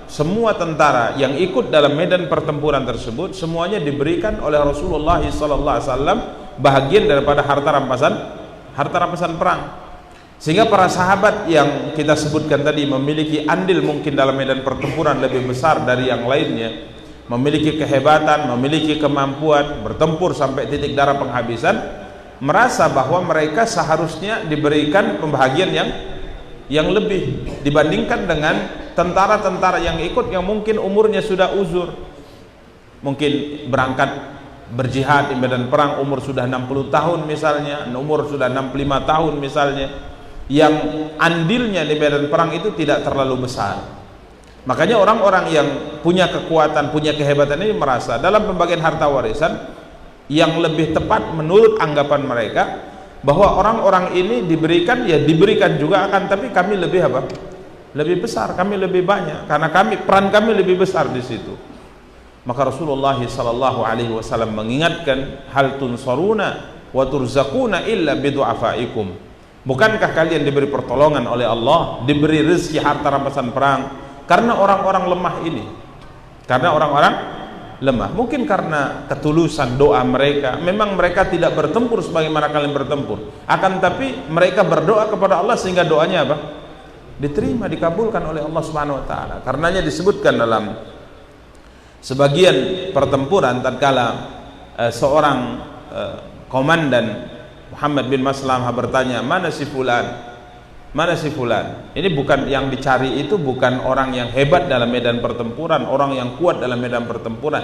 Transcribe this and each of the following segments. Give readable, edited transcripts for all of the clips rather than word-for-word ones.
semua tentara yang ikut dalam medan pertempuran tersebut semuanya diberikan oleh Rasulullah SAW bahagian daripada harta rampasan perang. Sehingga para sahabat yang kita sebutkan tadi memiliki andil mungkin dalam medan pertempuran lebih besar dari yang lainnya, memiliki kehebatan, memiliki kemampuan bertempur sampai titik darah penghabisan, merasa bahwa mereka seharusnya diberikan pembahagian yang lebih dibandingkan dengan tentara-tentara yang ikut yang mungkin umurnya sudah uzur, mungkin berangkat berjihad di medan perang umur sudah 60 tahun misalnya, umur sudah 65 tahun misalnya, yang andilnya di medan perang itu tidak terlalu besar. Makanya orang-orang yang punya kekuatan, punya kehebatan ini merasa dalam pembagian harta warisan yang lebih tepat menurut anggapan mereka bahwa orang-orang ini diberikan, ya diberikan juga akan, tapi kami lebih apa? Lebih besar, kami lebih banyak, karena peran kami lebih besar di situ. Maka Rasulullah SAW mengingatkan, hal tunsaruna wa turzaquna illa bidu'afaikum. Bukankah kalian diberi pertolongan oleh Allah, diberi rezeki harta rampasan perang karena orang-orang lemah ini? Karena orang-orang lemah, mungkin karena ketulusan doa mereka. Memang mereka tidak bertempur sebagaimana kalian bertempur, akan tapi mereka berdoa kepada Allah sehingga doanya apa? Diterima, dikabulkan oleh Allah Subhanahu wa taala. Karenanya disebutkan dalam sebagian pertempuran tatkala seorang komandan Muhammad bin Maslamah bertanya, mana si fulan? Mana si fulan? Ini bukan yang dicari, itu bukan orang yang hebat dalam medan pertempuran, orang yang kuat dalam medan pertempuran.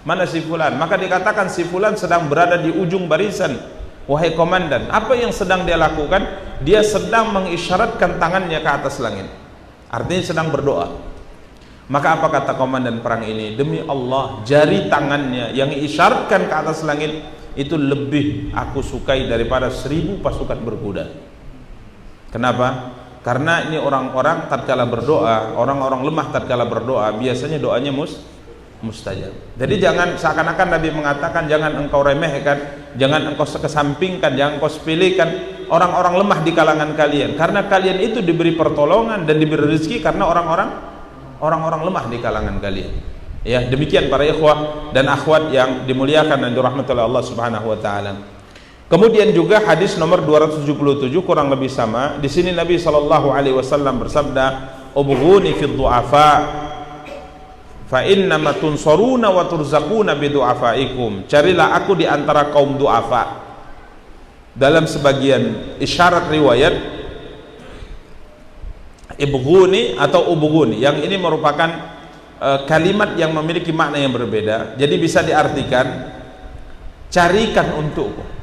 Mana si fulan? Maka dikatakan si fulan sedang berada di ujung barisan. Wahai komandan, apa yang sedang dia lakukan? Dia sedang mengisyaratkan tangannya ke atas langit. Artinya sedang berdoa. Maka apa kata komandan perang ini? Demi Allah, jari tangannya yang isyaratkan ke atas langit itu lebih aku sukai daripada 1000 pasukan berkuda. Kenapa? Karena ini orang-orang tatkala berdoa, orang-orang lemah tatkala berdoa biasanya doanya mustajab. Jadi jangan seakan-akan Nabi mengatakan jangan engkau remehkan, jangan engkau kesampingkan, jangan engkau sepelekan orang-orang lemah di kalangan kalian, karena kalian itu diberi pertolongan dan diberi rezeki karena orang-orang lemah di kalangan kalian. Ya, demikian para ikhwah dan akhwat yang dimuliakan dan dirahmati oleh Allah Subhanahu wa taala. Kemudian juga hadis nomor 277 kurang lebih sama. Di sini Nabi SAW bersabda, "Ubghuni fid du'afa fa innama tunsaruna wa turzaquna bidu'afaikum." Carilah aku di antara kaum du'afa. Dalam sebagian isyarat riwayat ibghuni atau ubghuni, yang ini merupakan kalimat yang memiliki makna yang berbeda. Jadi bisa diartikan carikan untukku.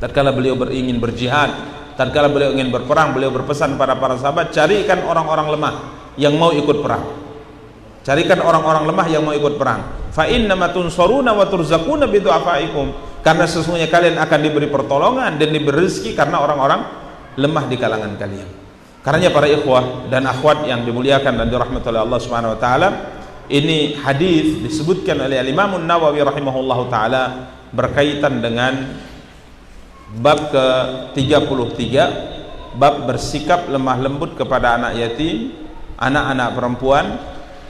Tatkala beliau ingin berjihad, tatkala beliau ingin berperang, beliau berpesan pada para sahabat, carikan orang-orang lemah yang mau ikut perang. Carikan orang-orang lemah yang mau ikut perang. Fa innama tunsaruna wa turzaquna bidu'afaikum. Karena sesungguhnya kalian akan diberi pertolongan dan diberi rezeki karena orang-orang lemah di kalangan kalian. Karenanya para ikhwah dan akhwat yang dimuliakan dan dirahmati oleh Allah Subhanahu wa taala, ini hadis disebutkan oleh Imam Nawawi rahimahullahu taala berkaitan dengan bab ke-33, bab bersikap lemah lembut kepada anak yatim, anak-anak perempuan,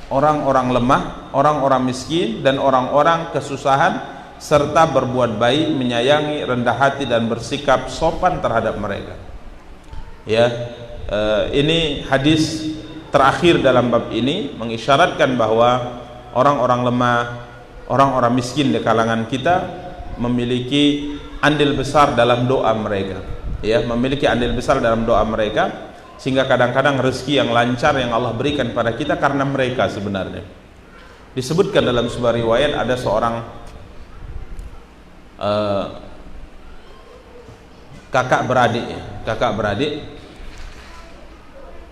orang-orang lemah, orang-orang miskin dan orang-orang kesusahan, serta berbuat baik, menyayangi, rendah hati dan bersikap sopan terhadap mereka. Ya, ini hadis terakhir dalam bab ini mengisyaratkan bahwa orang-orang lemah, orang-orang miskin di kalangan kita memiliki andil besar dalam doa mereka, ya, memiliki andil besar dalam doa mereka, sehingga kadang-kadang rezeki yang lancar yang Allah berikan pada kita karena mereka. Sebenarnya disebutkan dalam sebuah riwayat ada seorang kakak beradik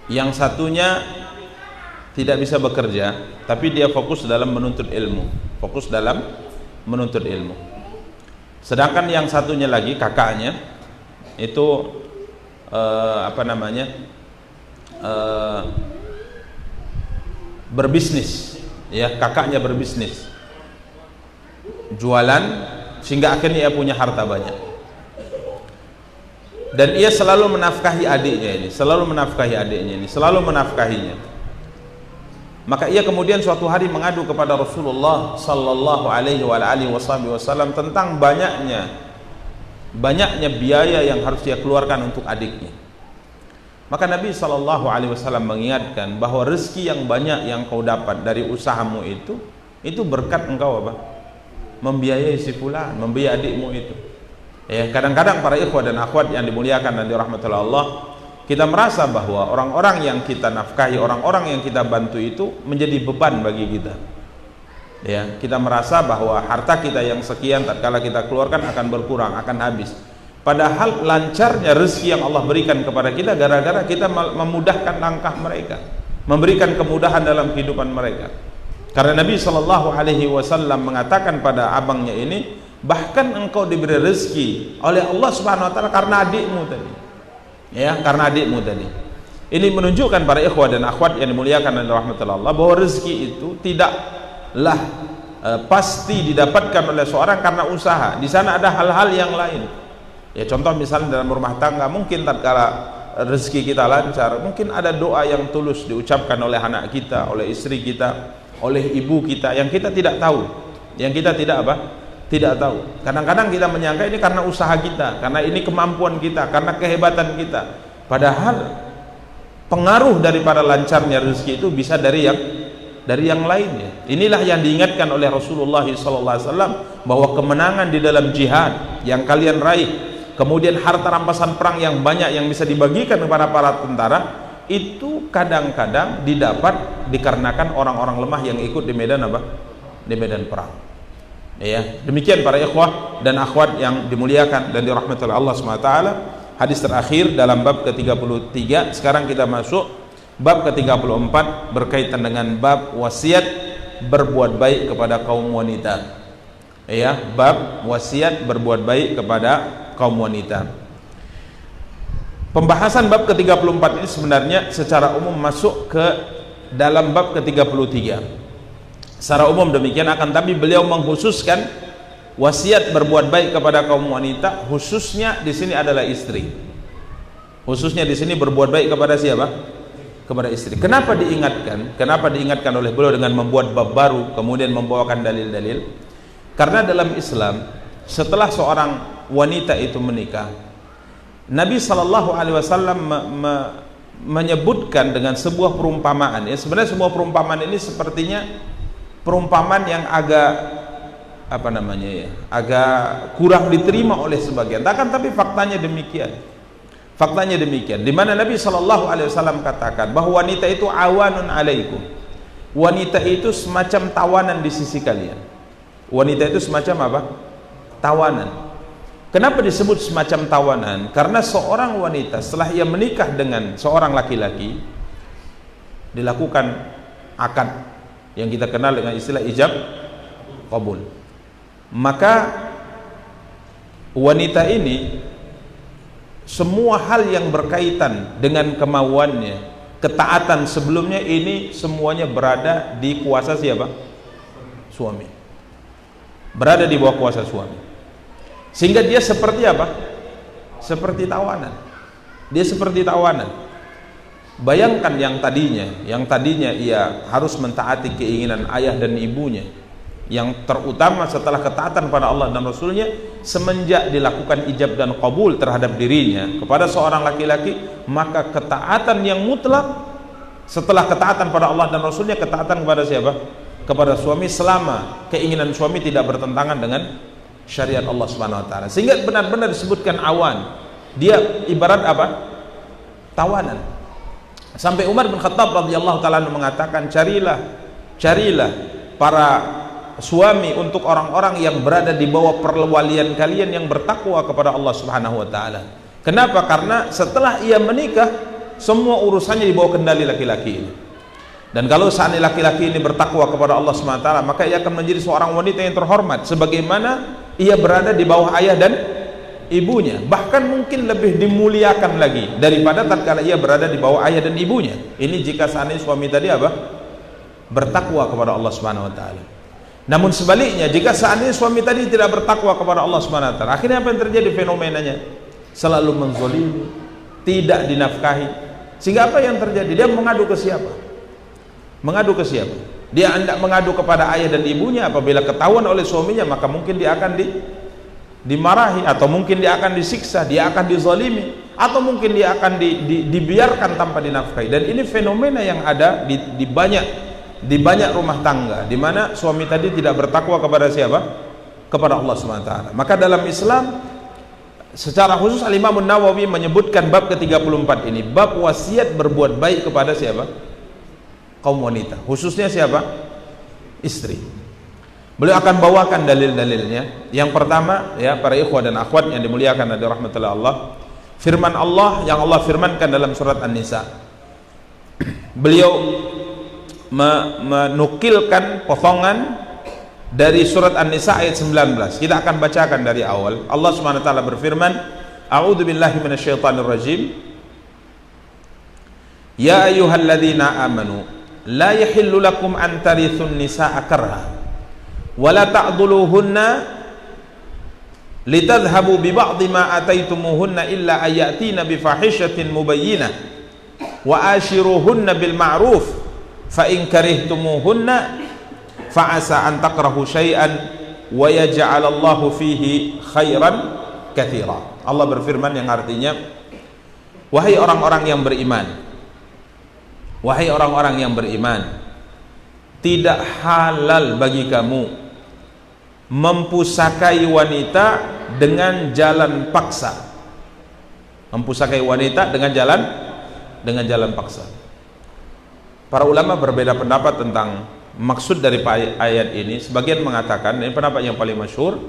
yang satunya tidak bisa bekerja, tapi dia fokus dalam menuntut ilmu, sedangkan yang satunya lagi, kakaknya itu berbisnis, ya, kakaknya berbisnis jualan, sehingga akhirnya ia punya harta banyak dan ia selalu menafkahi adiknya ini, selalu menafkahinya. Maka ia kemudian suatu hari mengadu kepada Rasulullah sallallahu alaihi wasallam tentang banyaknya biaya yang harus dia keluarkan untuk adiknya. Maka Nabi sallallahu alaihi wasallam mengingatkan bahwa rezeki yang banyak yang kau dapat dari usahamu itu berkat engkau apa? Membiayai si fulan, membiayai adikmu itu. Ya, kadang-kadang para ikhwah dan akhwat yang dimuliakan dan dirahmati Allah, kita merasa bahwa orang-orang yang kita nafkahi, orang-orang yang kita bantu itu menjadi beban bagi kita. Ya, kita merasa bahwa harta kita yang sekian tatkala kita keluarkan akan berkurang, akan habis. Padahal lancarnya rezeki yang Allah berikan kepada kita gara-gara kita memudahkan langkah mereka, memberikan kemudahan dalam kehidupan mereka. Karena Nabi sallallahu alaihi wasallam mengatakan pada abangnya ini, bahkan engkau diberi rezeki oleh Allah Subhanahu wa taala karena adikmu tadi. Ya, karena adikmu tadi. Ini menunjukkan para ikhwah dan akhwat yang dimuliakan dan dirahmati Allah bahwa rezeki itu tidaklah pasti didapatkan oleh seorang karena usaha. Di sana ada hal-hal yang lain. Ya, contoh misalnya dalam rumah tangga, mungkin tatkala rezeki kita lancar, mungkin ada doa yang tulus diucapkan oleh anak kita, oleh istri kita, oleh ibu kita yang kita tidak tahu, yang kita tidak tahu. Kadang-kadang kita menyangka ini karena usaha kita, karena ini kemampuan kita, karena kehebatan kita. Padahal pengaruh daripada lancarnya rezeki itu bisa dari yang lainnya. Inilah yang diingatkan oleh Rasulullah SAW bahwa kemenangan di dalam jihad yang kalian raih, kemudian harta rampasan perang yang banyak yang bisa dibagikan kepada para tentara, itu kadang-kadang didapat dikarenakan orang-orang lemah yang ikut di medan apa? Di medan perang. Ya, demikian para ikhwah dan akhwat yang dimuliakan dan dirahmati oleh Allah SWT. Hadis terakhir dalam bab ke-33. Sekarang kita masuk bab ke-34 berkaitan dengan bab wasiat berbuat baik kepada kaum wanita. Ya, bab wasiat berbuat baik kepada kaum wanita. Pembahasan bab ke-34 ini sebenarnya secara umum masuk ke dalam bab ke-33. Secara umum demikian, akan tapi beliau mengkhususkan wasiat berbuat baik kepada kaum wanita, khususnya di sini adalah istri. Khususnya di sini berbuat baik kepada siapa? Kepada istri. Kenapa diingatkan? Kenapa diingatkan oleh beliau dengan membuat bab baru kemudian membawakan dalil-dalil? Karena dalam Islam setelah seorang wanita itu menikah, Nabi sallallahu alaihi wasallam menyebutkan dengan sebuah perumpamaan. Ya, sebenarnya sebuah perumpamaan ini sepertinya perumpamaan yang agak agak kurang diterima oleh sebagian. Tapi faktanya demikian. Faktanya demikian. Di mana Nabi sallallahu alaihi wasallam katakan bahwa wanita itu awanun alaikum. Wanita itu semacam tawanan di sisi kalian. Wanita itu semacam apa? Tawanan. Kenapa disebut semacam tawanan? Karena seorang wanita setelah ia menikah dengan seorang laki-laki, dilakukan akad yang kita kenal dengan istilah ijab qabul. Maka wanita ini semua hal yang berkaitan dengan kemauannya, ketaatan sebelumnya, ini semuanya berada di kuasa siapa? Suami. Berada di bawah kuasa suami. Sehingga dia seperti apa? Seperti tawanan. Dia seperti tawanan. Bayangkan yang tadinya ia harus mentaati keinginan ayah dan ibunya, yang terutama setelah ketaatan pada Allah dan Rasulnya, semenjak dilakukan ijab dan qabul terhadap dirinya kepada seorang laki-laki, maka ketaatan yang mutlak setelah ketaatan pada Allah dan Rasulnya, ketaatan kepada siapa? Kepada suami, selama keinginan suami tidak bertentangan dengan syariat Allah Subhanahu wa taala. Sehingga benar-benar disebutkan awan. Dia ibarat apa? Tawanan. Sampai Umar bin Khattab radhiyallahu taala mengatakan, carilah para suami untuk orang-orang yang berada di bawah perwalian kalian yang bertakwa kepada Allah Subhanahu wa taala. Kenapa? Karena setelah ia menikah, semua urusannya di bawah kendali laki-laki ini. Dan kalau seandainya laki-laki ini bertakwa kepada Allah Subhanahu wa taala, maka ia akan menjadi seorang wanita yang terhormat sebagaimana ia berada di bawah ayah dan ibunya, bahkan mungkin lebih dimuliakan lagi daripada tatkala ia berada di bawah ayah dan ibunya. Ini jika seandainya suami tadi apa? Bertakwa kepada Allah Subhanahu wa taala. Namun sebaliknya, jika seandainya suami tadi tidak bertakwa kepada Allah Subhanahu wa taala, akhirnya apa yang terjadi? Fenomenanya selalu menzalimi, tidak dinafkahi. Sehingga apa yang terjadi? Dia mengadu ke siapa? Mengadu ke siapa? Dia hendak mengadu kepada ayah dan ibunya. Apabila ketahuan oleh suaminya, maka mungkin dia akan dimarahi, atau mungkin dia akan disiksa, dia akan dizalimi, atau mungkin dia akan dibiarkan tanpa dinafkahi. Dan ini fenomena yang ada di banyak rumah tangga, di mana suami tadi tidak bertakwa kepada siapa? Kepada Allah SWT. Maka dalam Islam secara khusus Al-Imam Nawawi menyebutkan bab ke-34 ini, bab wasiat berbuat baik kepada siapa? Kaum wanita, khususnya siapa? Istri. Beliau akan bawakan dalil-dalilnya. Yang pertama, ya para ikhwah dan akhwat yang dimuliakan dari rahmatullah Allah, firman Allah yang Allah firmankan dalam surat An-Nisa. Beliau menukilkan potongan dari surat An-Nisa ayat 19. Kita akan bacakan dari awal. Allah Subhanahu wa taala berfirman, A'udzu billahi minasyaitonir rajim. Ya ayyuhalladzina amanu la yahillu lakum an tarithun nisaa karha wa la ta'dhuluhunna litadhhabu bi ba'dhi ma ataitumuhunna illa ayatina bi fahishatin mubayyinah wa ashiruhunna bil ma'ruf fa in karihtumuhunna fa asa an takrahu syai'an wa yaj'alallahu fihi khairan katsira. Allah berfirman yang artinya, wahai orang-orang yang beriman, wahai orang-orang yang beriman, tidak halal bagi kamu mempusakai wanita dengan jalan paksa. Mempusakai wanita dengan jalan paksa. Para ulama berbeda pendapat tentang maksud dari ayat ini. Sebagian mengatakan, ini pendapat yang paling masyhur,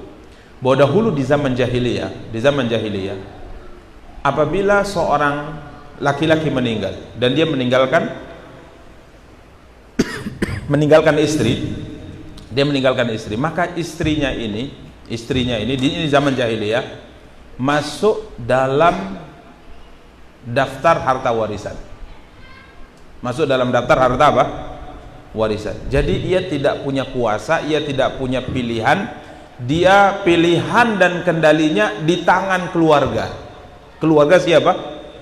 bahwa dahulu di zaman jahiliyah, apabila seorang laki-laki meninggal dan dia meninggalkan istri, maka istrinya ini di zaman jahiliyah masuk dalam daftar harta warisan. Masuk dalam daftar harta apa? Warisan. Jadi ia tidak punya kuasa, ia tidak punya pilihan, dia pilihan dan kendalinya di tangan keluarga. Keluarga siapa?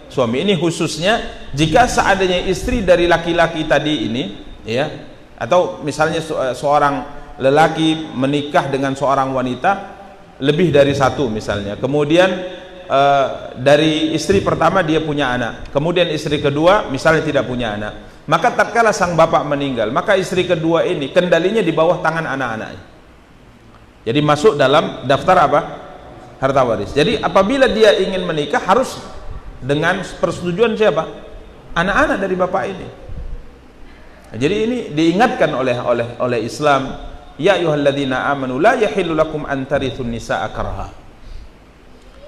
Suami. Ini khususnya jika seandainya istri dari laki-laki tadi ini, ya, atau misalnya seorang lelaki menikah dengan seorang wanita lebih dari satu misalnya, kemudian dari istri pertama dia punya anak, kemudian istri kedua misalnya tidak punya anak, maka tatkala sang bapak meninggal, maka istri kedua ini kendalinya di bawah tangan anak-anaknya. Jadi masuk dalam daftar apa? Harta waris. Jadi apabila dia ingin menikah harus dengan persetujuan siapa? Anak-anak dari bapak ini. Jadi ini diingatkan oleh Islam, ya ayyuhalladzina amanu la yahillu lakum an tarithun nisaa karha.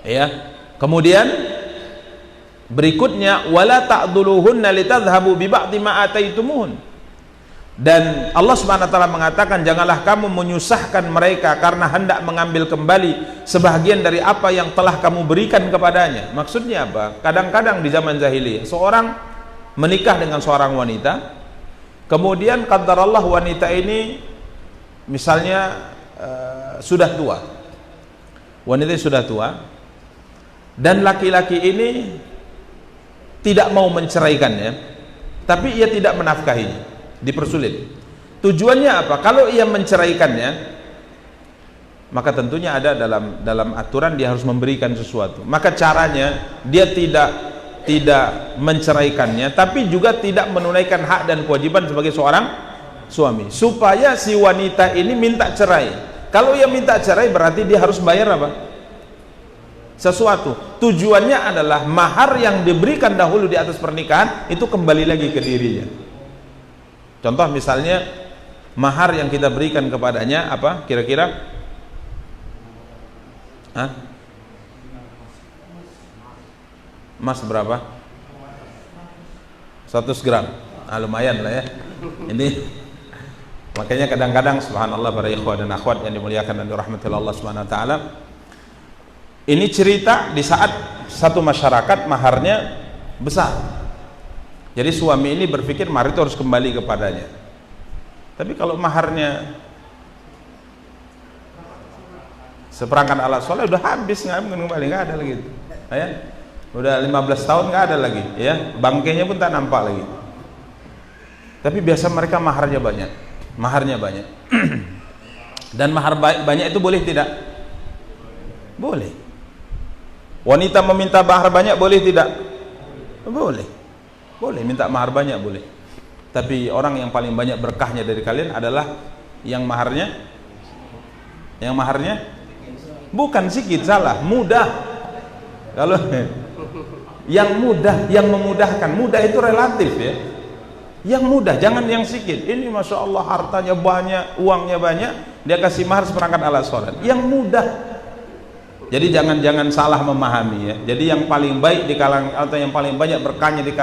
Ya. Kemudian berikutnya wala ta'dhuluhunna litadhhabu bi ba'dhi ma ataitumuhun. Dan Allah Subhanahu wa taala mengatakan, janganlah kamu menyusahkan mereka karena hendak mengambil kembali sebahagian dari apa yang telah kamu berikan kepadanya. Maksudnya apa? Kadang-kadang di zaman jahiliyah seorang menikah dengan seorang wanita, kemudian qadarullah wanita ini misalnya sudah tua. Wanita sudah tua dan laki-laki ini tidak mau menceraikannya, tapi ia tidak menafkahinya. Dipersulit. Tujuannya apa? Kalau ia menceraikannya, maka tentunya ada dalam aturan dia harus memberikan sesuatu. Maka caranya dia tidak menceraikannya, tapi juga tidak menunaikan hak dan kewajiban sebagai seorang suami, supaya si wanita ini minta cerai. Kalau ia minta cerai berarti dia harus bayar apa? Sesuatu. Tujuannya adalah mahar yang diberikan dahulu di atas pernikahan itu kembali lagi ke dirinya. Contoh misalnya mahar yang kita berikan kepadanya apa kira-kira? Emas berapa? 100 gram. Lumayan lah ya. Ini makanya kadang-kadang subhanallah para ikhwah dan akhwat yang dimuliakan dan dirahmati Allah Subhanahu wa taala. Ini cerita di saat satu masyarakat maharnya besar. Jadi suami ini berpikir mahar itu harus kembali kepadanya. Tapi kalau maharnya seperangkat alat sholat udah habis, nggak kembali, nggak ada lagi. Ya, udah 15 tahun nggak ada lagi. Ya, bangkainya pun tak nampak lagi. Tapi biasa mereka maharnya banyak. Maharnya banyak. Dan mahar banyak itu boleh tidak? Boleh. Wanita meminta mahar banyak boleh tidak? Boleh. Boleh minta mahar banyak boleh. Tapi orang yang paling banyak berkahnya dari kalian adalah yang maharnya bukan sedikit, salah, mudah. Kalau yang mudah, yang memudahkan, mudah itu relatif ya. Yang mudah, jangan yang sedikit. Ini masya Allah hartanya banyak, uangnya banyak, dia kasih mahar seperangkat alat sholat. Yang mudah. Jadi jangan salah memahami ya. Jadi yang paling baik di kalangan atau yang paling banyak berkahnya di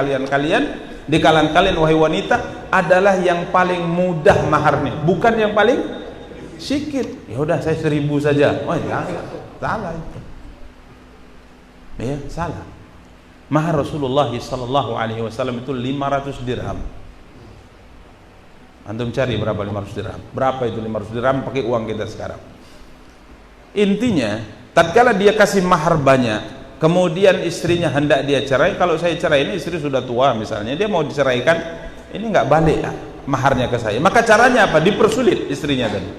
kalangan kalian wahai wanita adalah yang paling mudah maharnya, bukan yang paling sedikit. Ya udah saya 1.000 saja. Oh ya, salah itu. Ya, salah. Mahar Rasulullah sallallahu alaihi wasallam itu 500 dirham. Antum cari berapa 500 dirham? Berapa itu 500 dirham pakai uang kita sekarang? Intinya, tatkala dia kasih mahar banyak, kemudian istrinya hendak dia cerai, kalau saya cerai ini istri sudah tua misalnya, dia mau diceraikan, ini nggak balik ya, maharnya ke saya. Maka caranya apa? Dipersulit istrinya tadi,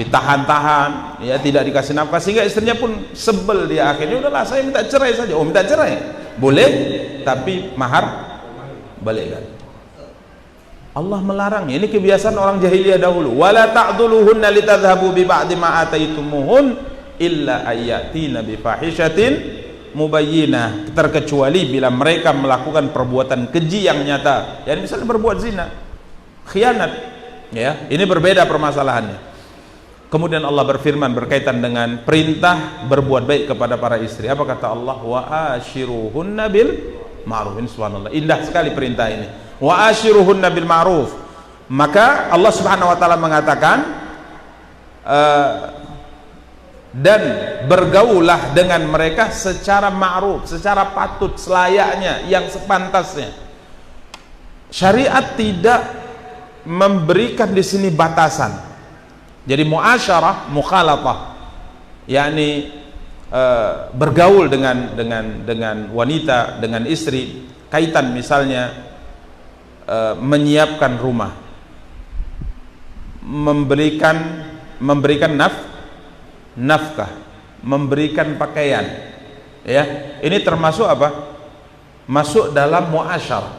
ditahan-tahan, ya tidak dikasih nafkah, sehingga istrinya pun sebel, dia akhirnya udahlah saya minta cerai saja. Oh minta cerai boleh, tapi mahar balikkan. Allah melarang. Ini kebiasaan orang jahiliyah dahulu. Wala ta'dhuluhunna litadhhabu bi ba'di ma ataitumuhun illa ayatina bi fahishatin mubayyinah, terkecuali bila mereka melakukan perbuatan keji yang nyata. Ya misalnya berbuat zina, khianat. Ya, ini berbeda permasalahannya. Kemudian Allah berfirman berkaitan dengan perintah berbuat baik kepada para istri. Apa kata Allah? Wa ashiruhunna bil ma'ruf. Subhanallah, indah sekali perintah ini. Wa ashiruhunna bil ma'ruf. Maka Allah Subhanahu wa taala mengatakan dan bergaulah dengan mereka secara ma'ruf, secara patut, selayaknya, yang sepantasnya. Syariat tidak memberikan di sini batasan. Jadi muasyarah, mukhalatah, yakni bergaul dengan wanita, dengan istri, kaitan misalnya menyiapkan rumah, memberikan nafkah, memberikan pakaian, ya ini termasuk apa? Masuk dalam muasyarah.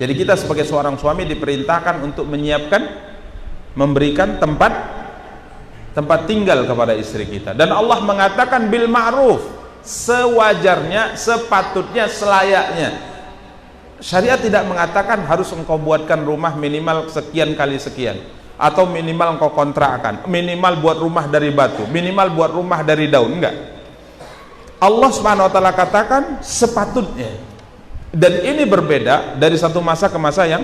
Jadi kita sebagai seorang suami diperintahkan untuk menyiapkan, memberikan tempat tinggal kepada istri kita. Dan Allah mengatakan bil ma'ruf, sewajarnya, sepatutnya, selayaknya. Syariat tidak mengatakan harus engkau buatkan rumah minimal sekian kali sekian, atau minimal engkau kontrakkan, minimal buat rumah dari batu, minimal buat rumah dari daun. Enggak. Allah Subhanahu wa taala katakan sepatutnya. Dan ini berbeda dari satu masa ke masa yang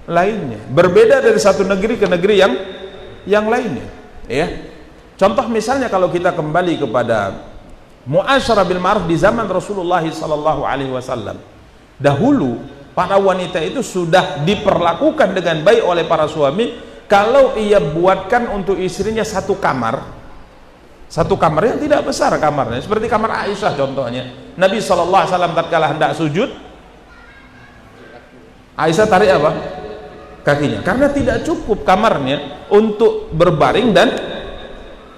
lainnya, berbeda dari satu negeri ke negeri yang lainnya, ya. Contoh misalnya kalau kita kembali kepada muasyarah bil ma'ruf di zaman Rasulullah sallallahu alaihi wasallam. Dahulu para wanita itu sudah diperlakukan dengan baik oleh para suami. Kalau ia buatkan untuk istrinya satu kamar yang tidak besar kamarnya, seperti kamar Aisyah contohnya. Nabi SAW tatkala hendak sujud, Aisyah tarik apa? Kakinya, karena tidak cukup kamarnya untuk berbaring dan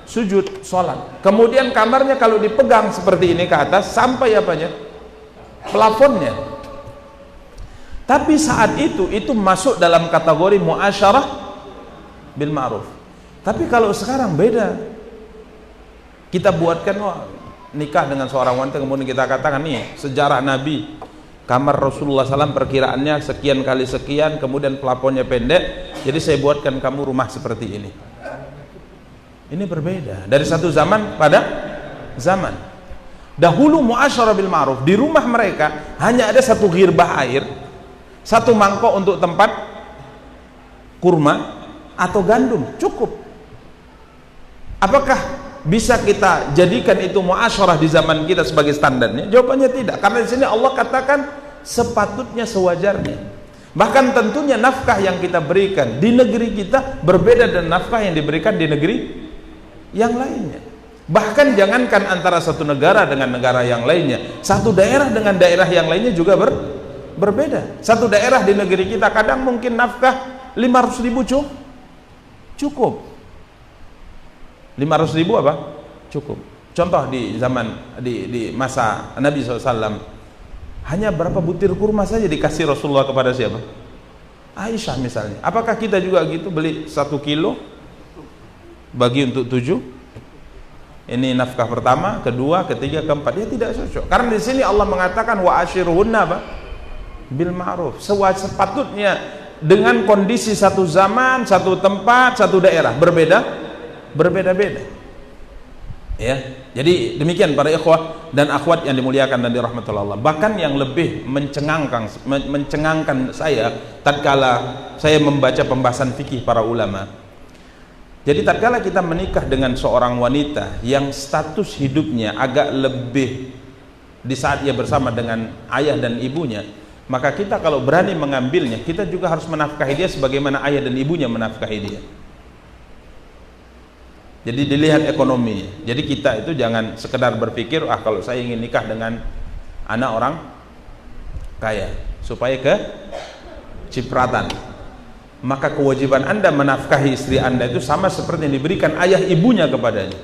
sujud sholat. Kemudian kamarnya kalau dipegang seperti ini ke atas sampai apanya? Plafonnya. Tapi saat itu masuk dalam kategori muasyarah bil ma'ruf. Tapi kalau sekarang beda. Kita buatkan nikah dengan seorang wanita, kemudian kita katakan nih sejarah Nabi, kamar Rasulullah SAW perkiraannya sekian kali sekian, kemudian plafonnya pendek, jadi saya buatkan kamu rumah seperti ini. Ini berbeda dari satu zaman pada zaman. Dahulu muasyarah bil ma'ruf, di rumah mereka hanya ada satu ghirbah air, satu mangkok untuk tempat kurma atau gandum, cukup. Apakah bisa kita jadikan itu muasyarah di zaman kita sebagai standarnya? Jawabannya tidak, karena di sini Allah katakan sepatutnya, sewajarnya. Bahkan tentunya nafkah yang kita berikan di negeri kita berbeda dengan nafkah yang diberikan di negeri yang lainnya. Bahkan jangankan antara satu negara dengan negara yang lainnya, satu daerah dengan daerah yang lainnya juga berbeda. Satu daerah di negeri kita kadang mungkin nafkah 500.000 cukup. 500.000 apa? Cukup. Contoh di zaman di masa Nabi SAW, hanya berapa butir kurma saja dikasih Rasulullah kepada siapa? Aisyah misalnya. Apakah kita juga gitu, beli 1 kilo bagi untuk 7? Ini nafkah pertama, kedua, ketiga, keempat. Dia tidak cocok. Karena di sini Allah mengatakan wa ashiruhunna bil ma'ruf. Sepatutnya dengan kondisi satu zaman, satu tempat, satu daerah berbeda-beda. Ya. Jadi demikian para ikhwah dan akhwat yang dimuliakan dan dirahmati Allah. Bahkan yang lebih mencengangkan saya tatkala saya membaca pembahasan fikih para ulama. Jadi tatkala kita menikah dengan seorang wanita yang status hidupnya agak lebih di saat ia bersama dengan ayah dan ibunya, maka kita kalau berani mengambilnya, kita juga harus menafkahi dia sebagaimana ayah dan ibunya menafkahi dia. Jadi dilihat ekonominya. Jadi kita itu jangan sekedar berpikir, kalau saya ingin nikah dengan anak orang kaya supaya kecipratan. Maka kewajiban Anda menafkahi istri Anda itu sama seperti yang diberikan ayah ibunya kepadanya.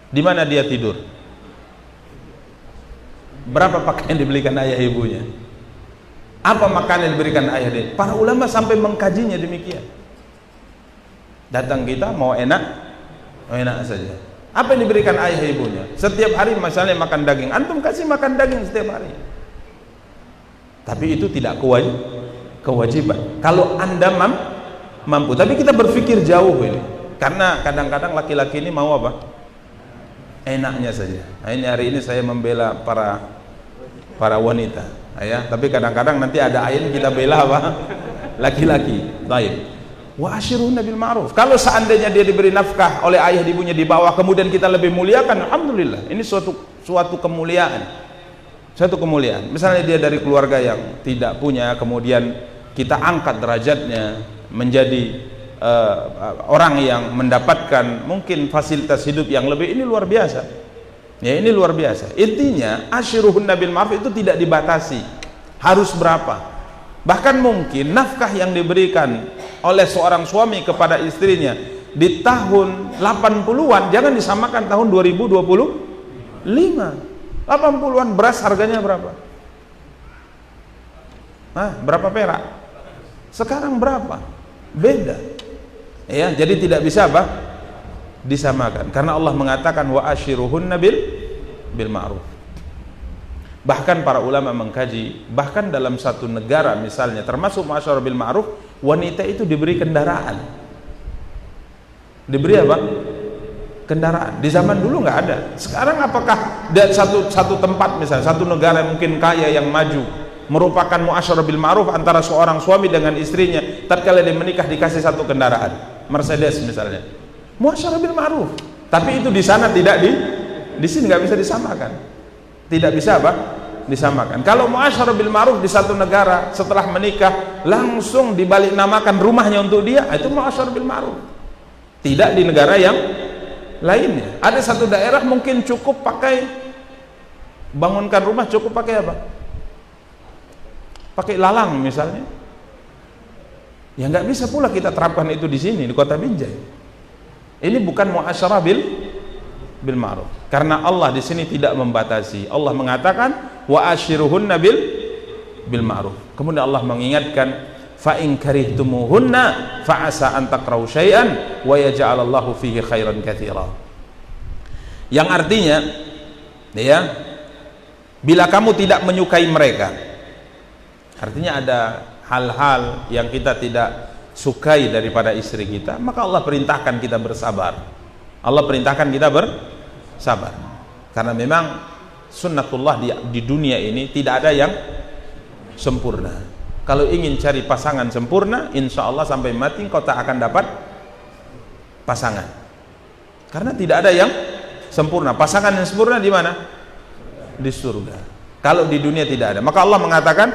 Di mana dia tidur? Berapa pakaian dibelikan ayah ibunya? Apa makanan yang diberikan ayah dia? Para ulama sampai mengkajinya demikian. Datang kita mau enak saja. Apa yang diberikan ayah ibunya? Setiap hari misalnya makan daging, antum kasih makan daging setiap hari. Tapi itu tidak kewajiban. Kalau Anda mampu, tapi kita berpikir jauh ini. Karena kadang-kadang laki-laki ini mau apa? Enaknya saja. Nah, ini hari ini saya membela para wanita, ya. Tapi kadang-kadang nanti ada ayat kita bela apa? Laki-laki. Baik. Wa asyiruna bil ma'ruf. Kalau seandainya dia diberi nafkah oleh ayah ibunya di bawah, kemudian kita lebih muliakan, alhamdulillah. Ini suatu kemuliaan. Suatu kemuliaan. Misalnya dia dari keluarga yang tidak punya, kemudian kita angkat derajatnya menjadi orang yang mendapatkan mungkin fasilitas hidup yang lebih, ini luar biasa. Ya, ini luar biasa. Intinya asyiruhunna bil ma'ruf itu tidak dibatasi harus berapa. Bahkan mungkin nafkah yang diberikan oleh seorang suami kepada istrinya di tahun 80-an jangan disamakan tahun 2025. 80-an beras harganya berapa? Berapa perak? Sekarang berapa? Beda. Ya, jadi tidak bisa disamakan. Karena Allah mengatakan wa asyiruhunna bil ma'ruf. Bahkan para ulama mengkaji, bahkan dalam satu negara misalnya termasuk ma'asyara bil ma'ruf, wanita itu diberi kendaraan. Diberi apa? Kendaraan. Di zaman dulu nggak ada. Sekarang apakah dari satu tempat misalnya, satu negara yang mungkin kaya yang maju merupakan mu'asyara bil ma'ruf antara seorang suami dengan istrinya, tatkala dia menikah dikasih satu kendaraan, Mercedes misalnya. Mu'asyara bil ma'ruf. Tapi itu di sana tidak di sini nggak bisa disamakan. Tidak bisa disamakan. Kalau mu'asyara bil ma'ruf di satu negara setelah menikah langsung dibalik namakan rumahnya untuk dia, itu mu'asyara bil ma'ruf. Tidak di negara yang lainnya. Ada satu daerah mungkin cukup pakai bangunkan rumah cukup pakai apa? Pakai lalang misalnya. Ya nggak bisa pula kita terapkan itu di sini di Kota Binjai. Ini bukan mu'asyara bil ma'ruf. Karena Allah di sini tidak membatasi. Allah mengatakan wa asyiruhunna bil ma'ruf. Kemudian Allah mengingatkan fa in karihtumuhunna fa asa an takrahu syai'an wa yaj'alallahu fihi khairan katsira. Yang artinya ya, bila kamu tidak menyukai mereka, artinya ada hal-hal yang kita tidak sukai daripada istri kita, maka Allah perintahkan kita bersabar. Allah perintahkan kita bersabar. Karena memang sunnatullah di dunia ini tidak ada yang sempurna. Kalau ingin cari pasangan sempurna, insya Allah sampai mati kau tak akan dapat pasangan. Karena tidak ada yang sempurna. Pasangan yang sempurna di mana? Di surga. Kalau di dunia tidak ada. Maka Allah mengatakan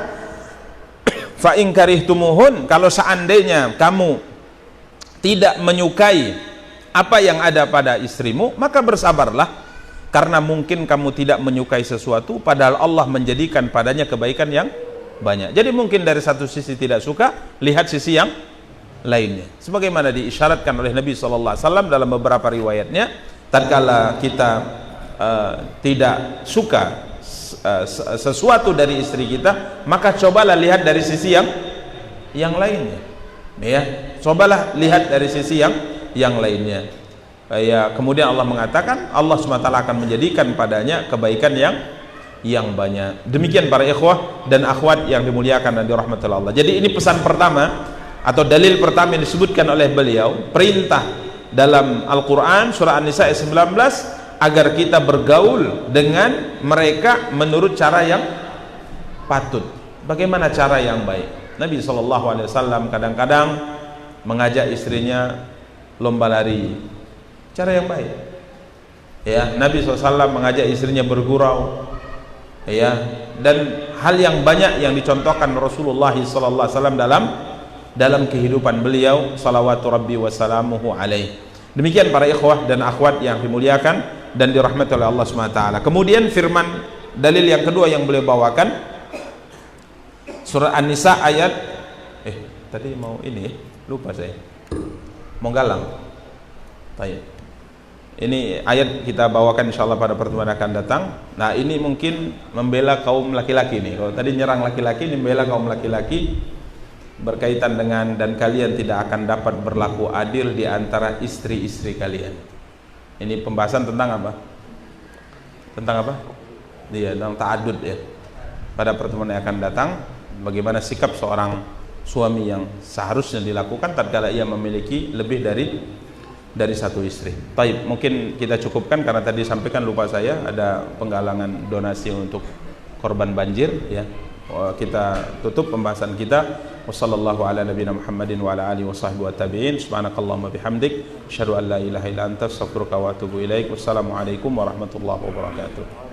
fa in karihtumuhun, kalau seandainya kamu tidak menyukai apa yang ada pada istrimu, maka bersabarlah, karena mungkin kamu tidak menyukai sesuatu padahal Allah menjadikan padanya kebaikan yang banyak. Jadi mungkin dari satu sisi tidak suka, lihat sisi yang lainnya. Sebagaimana diisyaratkan oleh Nabi SAW dalam beberapa riwayatnya, tatkala kita tidak suka sesuatu dari istri kita, maka cobalah lihat dari sisi yang lainnya. Ya, cobalah lihat dari sisi yang lainnya. Ya, kemudian Allah mengatakan Allah SWT akan menjadikan padanya kebaikan yang banyak. Demikian para ikhwah dan akhwat yang dimuliakan dan dirahmati Allah. Jadi ini pesan pertama atau dalil pertama yang disebutkan oleh beliau, perintah dalam Al-Quran surah An-Nisa ayat 19 agar kita bergaul dengan mereka menurut cara yang patut. Bagaimana cara yang baik? Nabi SAW kadang-kadang mengajak istrinya lomba lari, cara yang baik. Ya, Nabi SAW mengajak istrinya bergurau. Ya, dan hal yang banyak yang dicontohkan Rasulullah SAW dalam kehidupan beliau salawatu rabbi wassalamuhu alaih. Demikian para ikhwah dan akhwat yang dimuliakan dan dirahmati oleh Allah SWT. Kemudian firman dalil yang kedua yang beliau bawakan surah An-Nisa ayat tadi mau ini lupa saya mau galang. Baik. Ini ayat kita bawakan insyaallah pada pertemuan akan datang. Nah, ini mungkin membela kaum laki-laki nih. Kalau tadi nyerang laki-laki, ini membela kaum laki-laki berkaitan dengan dan kalian tidak akan dapat berlaku adil di antara istri-istri kalian. Ini pembahasan tentang apa? Tentang apa? Iya, tentang ta'adud ya. Pada pertemuan yang akan datang, bagaimana sikap seorang suami yang seharusnya dilakukan tatkala ia memiliki lebih dari satu istri. Baik, mungkin kita cukupkan karena tadi sampaikan lupa saya ada penggalangan donasi untuk korban banjir ya. Kita tutup pembahasan kita. Wassallallahu ala nabiyina Muhammadin wa ala alihi washabbihi wattabi'in. Subhanakallahumma bihamdik asyhadu an la ilaha illa anta astaghfiruka wa atubu ilaik. Wassalamualaikum warahmatullahi wabarakatuh.